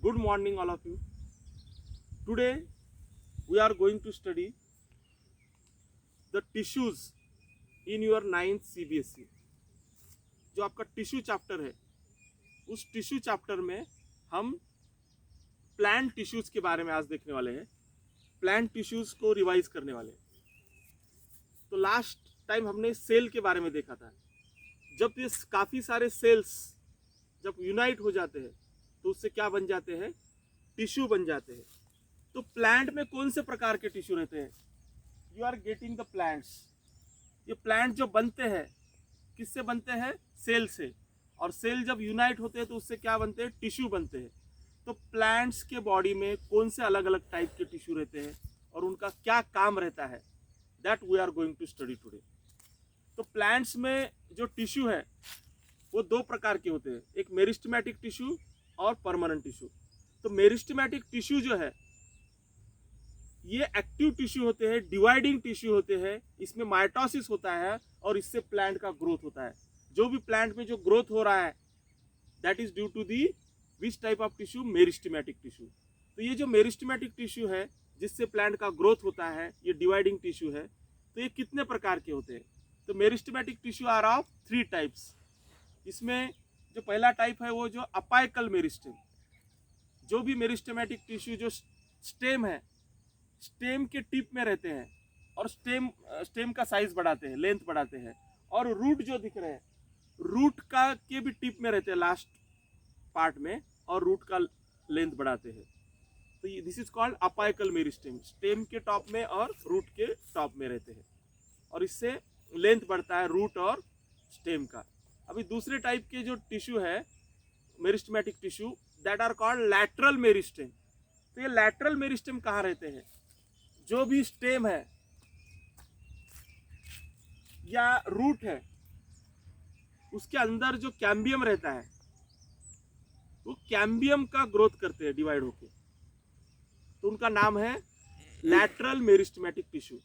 Good morning, all of you. Today we are going to study the tissues in your 9th CBSE. जो आपका tissue chapter है, उस tissue chapter में हम plant tissues के बारे में आज देखने वाले हैं. प्लांट टिश्यूज को रिवाइज करने वाले हैं. तो लास्ट टाइम हमने सेल के बारे में देखा था. जब ये काफ़ी सारे सेल्स जब यूनाइट हो जाते हैं तो उससे क्या बन जाते हैं? टिश्यू बन जाते हैं. तो प्लांट में कौन से प्रकार के टिश्यू रहते हैं? You are getting the plants. ये प्लांट जो बनते हैं किससे बनते हैं? सेल से. और सेल जब यूनाइट होते हैं तो उससे क्या बनते हैं? टिश्यू बनते हैं. तो प्लांट्स के बॉडी में कौन से अलग अलग टाइप के टिश्यू रहते हैं और उनका क्या काम रहता है, that we are going to study today. तो प्लांट्स में जो टिश्यू है वो दो प्रकार के होते हैं, एक मेरिस्टेमेटिक टिश्यू और परमानेंट टिश्यू. तो मेरिस्टेमेटिक टिश्यू जो है ये एक्टिव टिश्यू होते हैं, डिवाइडिंग टिश्यू होते हैं. इसमें माइटोसिस होता है और इससे प्लांट का ग्रोथ होता है. जो भी प्लांट में जो ग्रोथ हो रहा है that is due to the which type of tissue? Meristematic tissue. तो ये जो मेरिस्टेमेटिक टिश्यू है जिससे प्लांट का ग्रोथ होता है, ये डिवाइडिंग टिश्यू है. तो ये कितने प्रकार के होते हैं? तो meristematic tissue are of 3 types. इसमें जो पहला टाइप है वो जो अपाइकल मेरिस्टेम. जो भी मेरिस्टेमेटिक टिश्यू जो स्टेम है, स्टेम के टिप में रहते हैं और स्टेम का साइज बढ़ाते हैं, लेंथ बढ़ाते हैं. और रूट जो दिख रहे हैं, रूट का के भी टिप में रहते हैं लास्ट पार्ट में, और रूट का लेंथ बढ़ाते हैं. तो this is called apical meristem. Stem के टॉप में और रूट के टॉप में रहते हैं और इससे लेंथ बढ़ता है रूट और स्टेम का. अभी दूसरे टाइप के जो टिश्यू है meristematic tissue, that are called lateral meristem. तो ये लैटरल मेरिस्टेम कहाँ रहते हैं? जो भी स्टेम है या रूट है उसके अंदर जो कैम्बियम रहता है वो कैम्बियम का ग्रोथ करते हैं डिवाइड होके. तो उनका नाम है lateral meristematic tissue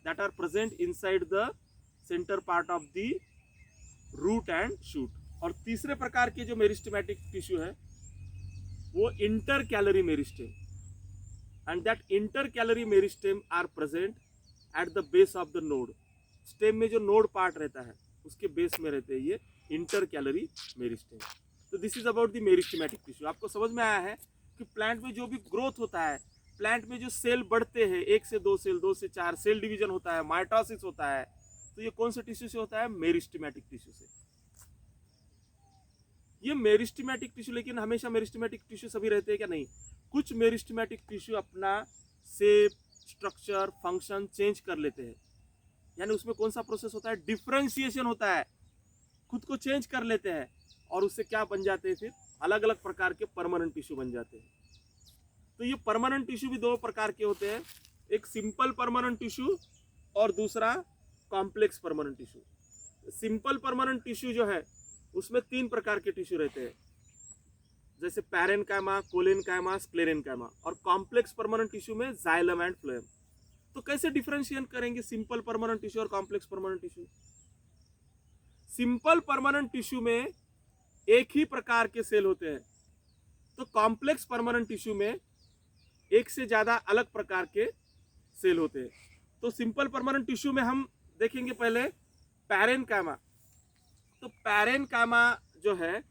that are present inside the centre part of the root and shoot. और तीसरे प्रकार के जो मेरिस्टेमेटिक टिश्यू है वो intercalary meristem. And that intercalary meristem are present at the base of the node. Stem में जो node part रहता है उसके बेस में रहते हैं ये इंटर कैलरी मेरिस्टेम. तो this is about the meristematic tissue. आपको समझ में आया है कि प्लांट में जो भी ग्रोथ होता है, प्लांट में जो सेल बढ़ते हैं, 1 से 2 सेल, 2 से 4 सेल डिवीजन होता है, माइटोसिस होता है, तो ये कौन से टिश्यू से होता है? मेरिस्टेमेटिक टिश्यू से. ये मेरिस्टेमेटिक टिश्यू, लेकिन हमेशा मेरिस्टेमेटिक टिश्यू सभी रहते हैं क्या? नहीं. कुछ मेरिस्टेमेटिक टिश्यू अपना शेप, स्ट्रक्चर, फंक्शन चेंज कर लेते हैं. यानी उसमें कौन सा प्रोसेस होता है? डिफरेंशिएशन होता है. खुद को चेंज कर लेते हैं और उससे क्या बन जाते हैं? फिर अलग अलग प्रकार के परमानेंट टिश्यू बन जाते हैं. तो ये परमानेंट टिश्यू भी 2 प्रकार के होते हैं, एक सिंपल परमानेंट टिश्यू और दूसरा complex permanent tissue. Simple permanent tissue जो है उसमें 3 प्रकार के टिश्यू रहते हैं, जैसे पैरेनकाइमा, कोलेनकाइमा, स्क्लेरेनकाइमा. और कॉम्प्लेक्स परमानेंट टिश्यू में जाइलम एंड फ्लोएम. तो कैसे डिफरेंशिएट करेंगे सिंपल परमानेंट टिश्यू और complex permanent tissue? Simple permanent tissue में एक ही प्रकार के सेल होते हैं. तो कॉम्प्लेक्स परमानेंट टिश्यू में एक से ज्यादा अलग प्रकार के सेल होते हैं. तो सिंपल परमानेंट टिश्यू में हम देखेंगे पहले पैरेनकाइमा. तो पैरेनकाइमा जो है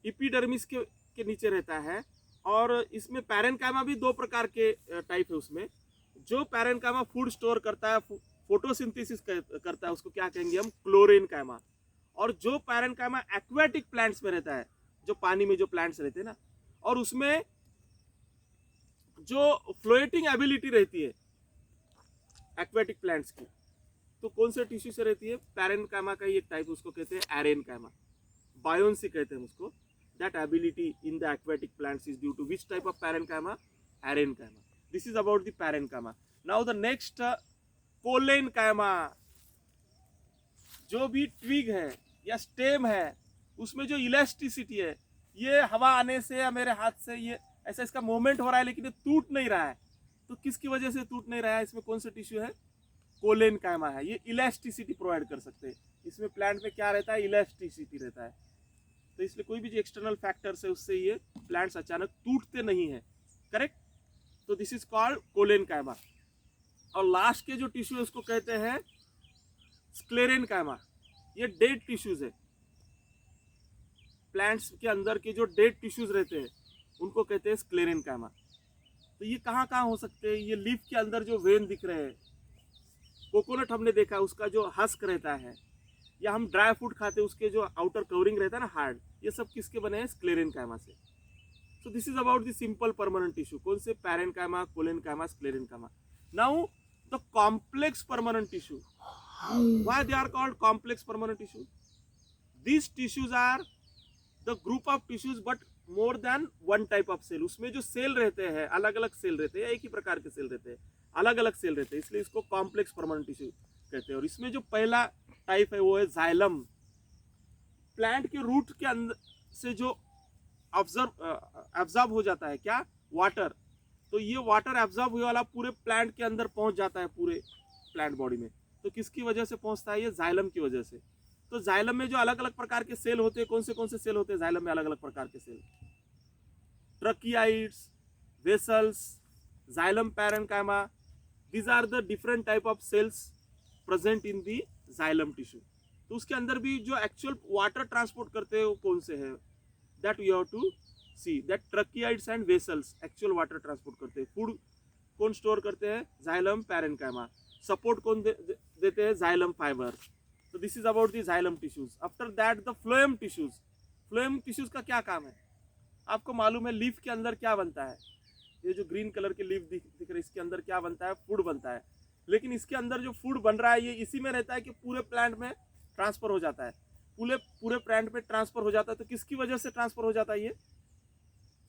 एपिडर्मिस के नीचे रहता है और इसमें पैरेनकाइमा भी 2 प्रकार के टाइप है. उसमें जो पैरेनकाइमा फूड स्टोर करता है, फोटोसिंथेसिस करता है, उसको क्या कहेंगे हम? क्लोरेनकाइमा. और जो पैरेनकाइमा एक्वेटिक प्लांट्स में रहता है, जो पानी में जो प्लांट्स रहते हैं ना, और उसमें जो फ्लोएटिंग एबिलिटी रहती है एक्वेटिक प्लांट्स की, तो कौन से टिश्यू से रहती है? पैरेनकाइमा का ही एक टाइप, उसको कहते हैं एरेनकाइमा. बायोन्सी कहते हैं उसको. That ability in the aquatic plants is due to which type of parenchyma? Aerenchyma. This is about the parenchyma. Now the next collenchyma. जो भी ट्विग है या स्टेम है उसमें जो इलास्टिसिटी है, ये हवा आने से या मेरे हाथ से ये ऐसा इसका मूवमेंट हो रहा है लेकिन ये टूट नहीं रहा है. तो किसकी वजह से टूट नहीं रहा है? इसमें कौन सा टिश्यू है? कोलेनकाइमा है. ये इलास्टिसिटी प्रोवाइड कर सकते हैं. इसमें प्लांट में क्या रहता है? इलास्टिसिटी रहता है. तो इसलिए कोई भी जो एक्सटर्नल फैक्टर्स है उससे ये प्लांट्स अचानक टूटते नहीं है, करेक्ट। तो दिस इज कॉल्ड कोलेनकाइमा। और लास्ट के जो टिश्यू है उसको कहते हैं स्क्लेरेनकाइमा। ये डेड टिश्यूज है, प्लांट्स के अंदर के जो डेड टिश्यूज रहते हैं उनको कहते हैं स्क्लेरेनकाइमा। तो ये कहाँ कहाँ हो सकते हैं? ये लीफ के अंदर जो वेन दिख रहे हैं, कोकोनट हमने देखा उसका जो हस्क रहता है, या हम ड्राई फ्रूट खाते हैं उसके जो आउटर कवरिंग रहता है ना हार्ड, ये सब किसके बने हैं? स्क्लेरेनकाइमा से। So this is about the simple permanent tissue. कौन से? Parenchyma, collenchyma, sclerenchyma. Now the complex permanent tissue, why they are called complex permanent tissue? These tissues are the group of tissues but more than one type of cell. उसमें जो cell रहते हैं अलग अलग cell रहते हैं, एक ही प्रकार के सेल रहते हैं, अलग अलग सेल रहते हैं, इसलिए इसको कॉम्प्लेक्स परमानेंट टिश्यू कहते हैं। और इसमें जो पहला टाइप है वो है जाइलम। प्लांट के रूट के अंदर से जो एब्जॉर्ब हो जाता है क्या? वाटर। तो ये वाटर एब्जॉर्ब हुए वाला पूरे प्लांट के अंदर पहुंच जाता है, पूरे प्लांट बॉडी में। तो किसकी वजह से पहुंचता है? ये जाइलम की वजह से। तो जाइलम में जो अलग अलग प्रकार के सेल होते हैं, कौन से सेल होते हैं जाइलम में? अलग अलग प्रकार के cell, tracheids, vessels, xylem parenchyma, these are the different type of cells present in the xylem tissue। तो उसके अंदर भी जो एक्चुअल वाटर ट्रांसपोर्ट करते हैं वो कौन से हैं? That we have to see that tracheids and vessels actual water transport करते हैं। फूड कौन स्टोर करते हैं? Xylem parenchyma. सपोर्ट कौन देते हैं? Xylem fibre. तो this is about the xylem tissues. After that the phloem tissues. Phloem tissues का क्या काम है? आपको मालूम है लीफ के अंदर क्या बनता है? ये जो ग्रीन कलर के लीफ दिख रही है इसके अंदर क्या बनता है? फूड बनता है। लेकिन इसके अंदर जो फूड बन रहा है ये इसी में रहता है कि पूरे प्लांट में ट्रांसफर हो जाता है, पूरे प्लांट में ट्रांसफर हो जाता है। तो किसकी वजह से ट्रांसफर हो जाता है? ये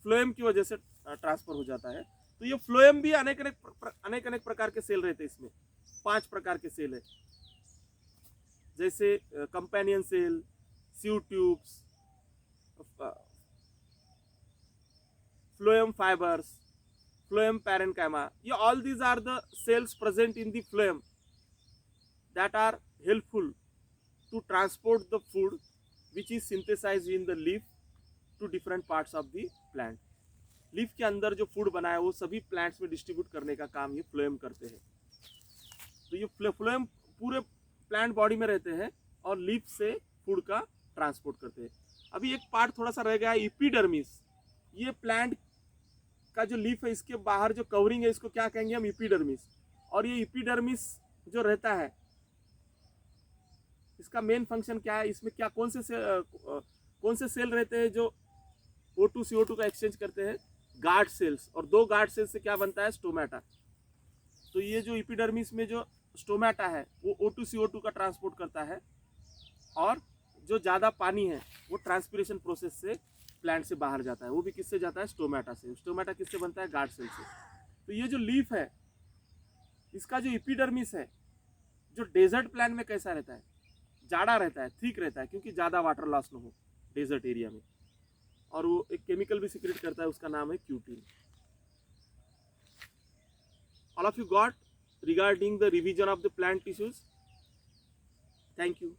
फ्लोएम की वजह से ट्रांसफर हो जाता है। तो ये फ्लोएम भी अनेक अनेक प्रकार के सेल रहते हैं। इसमें 5 प्रकार के सेल है, जैसे companion cell, sieve tubes, phloem fibres, phloem parenchyma। Yeah, all these are the cells present in the phloem that are helpful to transport the food which is synthesized in the leaf to different parts of the plant। Leaf के अंदर जो food बना है वो सभी plants में distribute करने का काम ये फ्लोएम करते हैं। तो ये फ्लोएम पूरे प्लांट बॉडी में रहते हैं और लीफ से फूड का ट्रांसपोर्ट करते हैं। अभी एक पार्ट थोड़ा सा रह गया है, एपिडर्मिस। ये प्लांट का जो लीफ है इसके बाहर जो कवरिंग है इसको क्या कहेंगे हम? एपिडर्मिस। और ये एपिडर्मिस जो रहता है इसका मेन फंक्शन क्या है? इसमें क्या कौन से सेल रहते हैं जो O2 CO2 का एक्सचेंज करते हैं? Guard cells. और 2 गार्ड सेल्स से क्या बनता है? स्टोमेटा। तो ये जो एपिडर्मिस में जो स्टोमेटा है वो O2 CO2 का ट्रांसपोर्ट करता है, और जो ज़्यादा पानी है वो ट्रांसपिरेशन प्रोसेस से प्लांट से बाहर जाता है। वो भी किससे जाता है? स्टोमेटा से। स्टोमेटा किससे बनता है? गार्ड सेल से। तो ये जो लीफ है इसका जो एपिडर्मिस है जो डेजर्ट प्लांट में कैसा रहता है? जाड़ा रहता है, थिक रहता है, क्योंकि ज़्यादा वाटर लॉस न हो डेजर्ट एरिया में। और वो एक केमिकल भी सीक्रेट करता है, उसका नाम है cutin. All of you got regarding the revision of the plant tissues? Thank you.